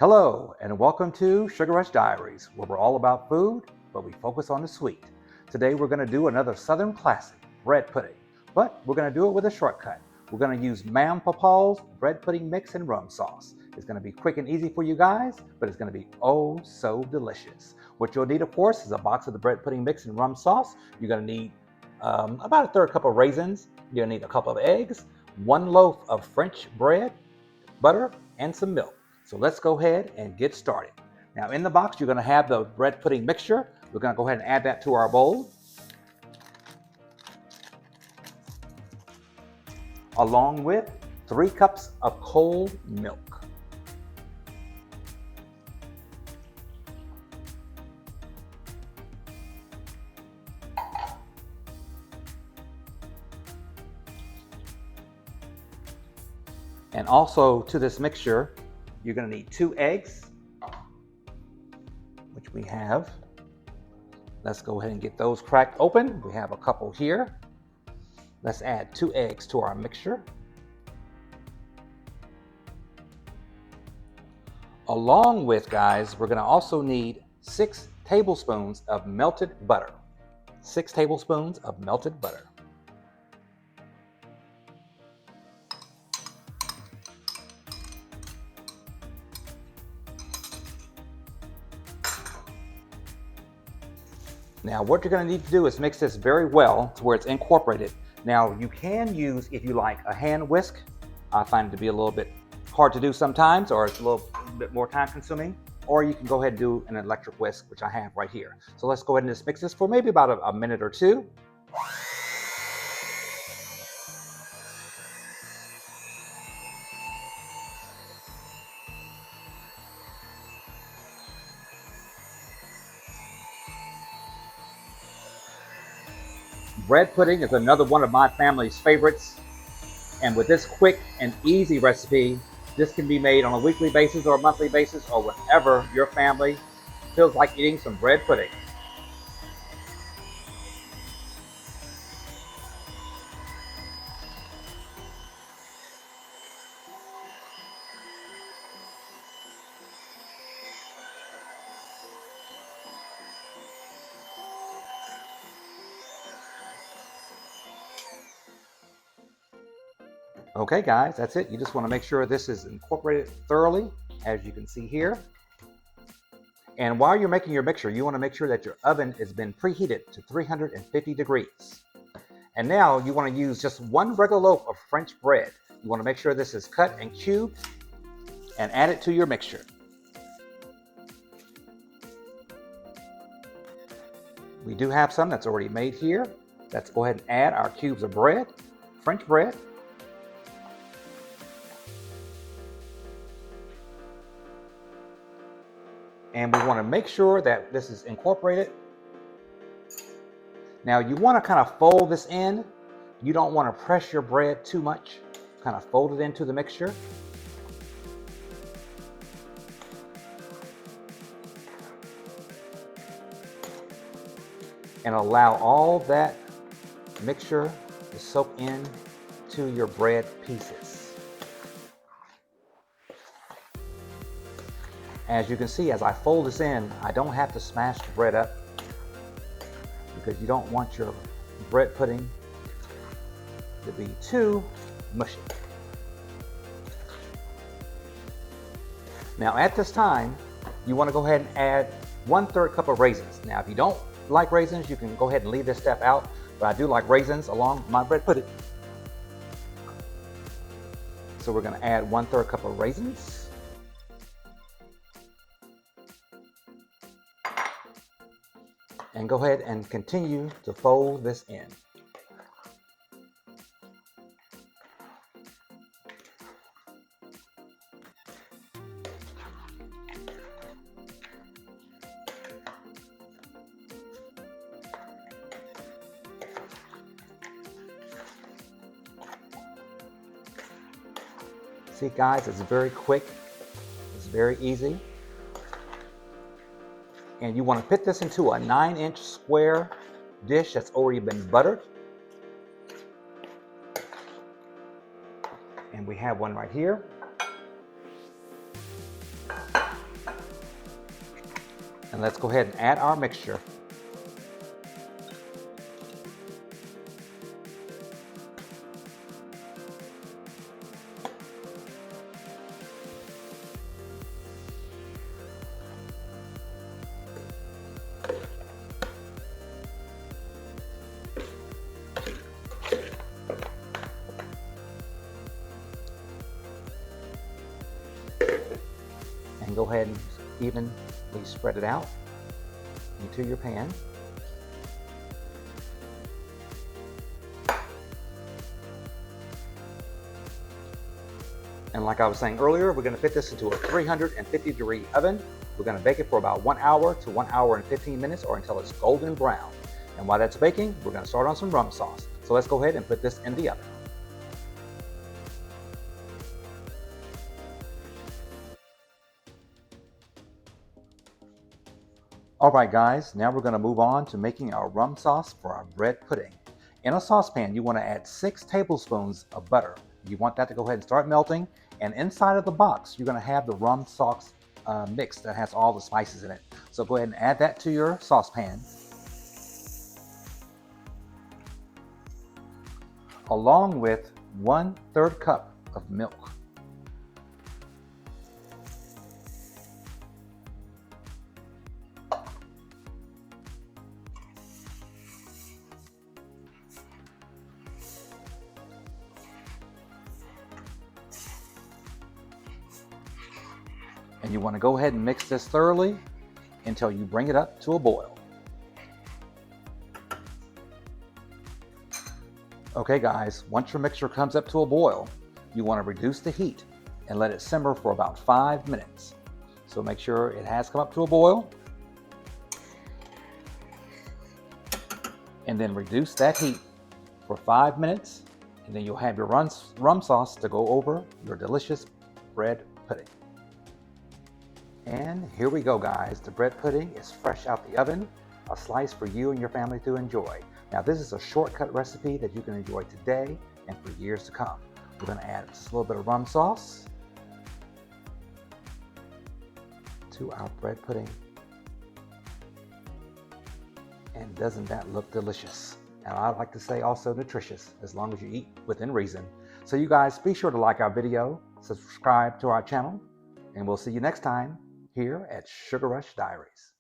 Hello, and welcome to Sugar Rush Diaries, where we're all about food, but we focus on the sweet. Today we're going to do another Southern classic, bread pudding, but we're going to do it with a shortcut. We're going to use Mam Papaw's bread pudding mix and rum sauce. It's going to be quick and easy for you guys, but it's going to be oh so delicious. What you'll need, of course, is a box of the bread pudding mix and rum sauce. You're going to need about a third cup of raisins. You're going to need a couple of eggs, 1 loaf of French bread, butter, and some milk. So let's go ahead and get started. Now in the box, you're going to have the bread pudding mixture. We're going to go ahead and add that to our bowl, along with 3 cups of cold milk. And also to this mixture, you're going to need 2 eggs, which we have. Let's go ahead and get those cracked open. We have a couple here. Let's add 2 eggs to our mixture. Along with, guys, we're going to also need 6 tablespoons of melted butter. 6 tablespoons of melted butter. Now what you're going to need to do is mix this very well to where it's incorporated. Now you can use, if you like, a hand whisk. I find it to be a little bit hard to do sometimes, or it's a little bit more time consuming. Or you can go ahead and do an electric whisk, which I have right here. So let's go ahead and just mix this for maybe about a minute or two. Bread pudding is another one of my family's favorites. And with this quick and easy recipe, this can be made on a weekly basis or a monthly basis, or whenever your family feels like eating some bread pudding. Okay guys, that's it. You just want to make sure this is incorporated thoroughly, as you can see here. And while you're making your mixture, you want to make sure that your oven has been preheated to 350 degrees. And now you want to use just 1 regular loaf of French bread. You want to make sure this is cut and cubed and add it to your mixture. We do have some that's already made here. Let's go ahead and add our cubes of bread, French bread. And we want to make sure that this is incorporated. Now you want to kind of fold this in. You don't want to press your bread too much. Kind of fold it into the mixture. And allow all that mixture to soak in to your bread pieces. As you can see, as I fold this in, I don't have to smash the bread up, because you don't want your bread pudding to be too mushy. Now at this time, you want to go ahead and add 1/3 cup of raisins. Now if you don't like raisins, you can go ahead and leave this step out, but I do like raisins along my bread pudding. So we're going to add 1/3 cup of raisins. And go ahead and continue to fold this in. See guys, it's very quick, it's very easy. And you want to put this into a 9-inch square dish that's already been buttered. And we have one right here. And let's go ahead and add our mixture. And go ahead and evenly spread it out into your pan. And like I was saying earlier, we're going to fit this into a 350-degree oven. We're going to bake it for about 1 hour to 1 hour and 15 minutes, or until it's golden brown. And while that's baking, we're going to start on some rum sauce. So let's go ahead and put this in the oven. All right, guys, now we're going to move on to making our rum sauce for our bread pudding. In a saucepan, you want to add 6 tablespoons of butter. You want that to go ahead and start melting. And inside of the box, you're going to have the rum sauce mix that has all the spices in it. So go ahead and add that to your saucepan, along with 1/3 cup of milk. And you want to go ahead and mix this thoroughly until you bring it up to a boil. Okay guys, once your mixture comes up to a boil, you want to reduce the heat and let it simmer for about 5 minutes. So make sure it has come up to a boil, and then reduce that heat for 5 minutes, and then you'll have your rum sauce to go over your delicious bread pudding. And here we go, guys. The bread pudding is fresh out the oven, a slice for you and your family to enjoy. Now, this is a shortcut recipe that you can enjoy today and for years to come. We're going to add just a little bit of rum sauce to our bread pudding. And doesn't that look delicious? And I like to say also nutritious, as long as you eat within reason. So you guys, be sure to like our video, subscribe to our channel, and we'll see you next time here at Sugar Rush Diaries.